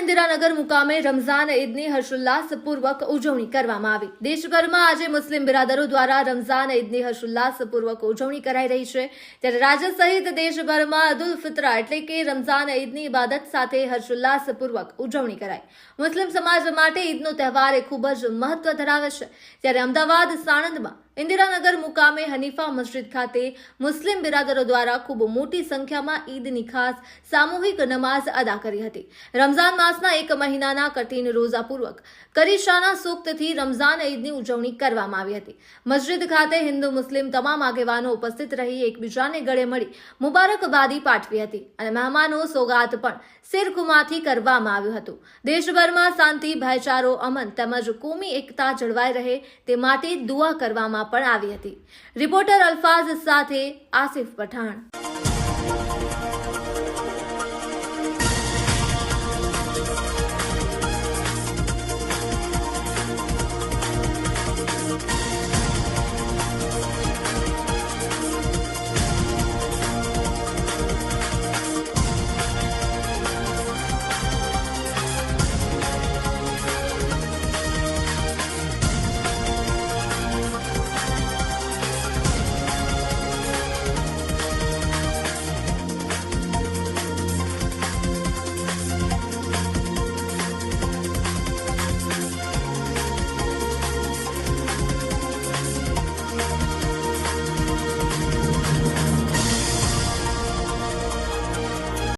ઇન્દિરાનગર મુકામે રમઝાન ઈદની હર્ષોલ્લાસપૂર્વક ઉજવણી કરવામાં આવી। દેશભરમાં આજે મુસ્લિમ બિરાદરો દ્વારા રમઝાન ઈદની હર્ષોલ્લાસપૂર્વક ઉજવણી કરાઈ રહી છે। ત્યારે રાજ્ય સહિત દેશભરમાં ઈદ ઉલ ફિત્ર એટલે કે રમઝાન ઈદની ઇબાદત સાથે હર્ષોલ્લાસપૂર્વક ઉજવણી કરાઈ। મુસ્લિમ સમાજ માટે ઈદનો તહેવાર એ ખૂબ જ મહત્વ ધરાવે છે। ત્યારે અમદાવાદ સાણંદમાં ઇન્દિરાનગર મુકામે હનીફા મસ્જિદ ખાતે મુસ્લિમ બિરાદરો દ્વારા ખૂબ મોટી સંખ્યામાં ઈદની ખાસ સામૂહિક નમાઝ અદા કરી હતી। રમઝાન માસના એક મહિનાના કઠિન રોઝાપૂર્વક કરીશાના સૂક્તથી રમઝાન ઈદની ઉજવણી કરવામાં આવી હતી। મસ્જિદ ખાતે હિન્દુ મુસ્લિમ તમામ આગેવાનો ઉપસ્થિત રહી એકબીજાને ગળે મળી મુબારકબાદી પાઠવી હતી અને મહેમાનો સોગાત પણ શિરખુમાથી કરવામાં આવ્યું હતું। દેશભરમાં શાંતિ, ભાઈચારો, અમન તેમજ કોમી એકતા જળવાઈ રહે તે માટે દુઆ કરવામાં પણ આવી હતી। રિપોર્ટર અલ્ફાઝ સાથે આસિફ પઠાણ।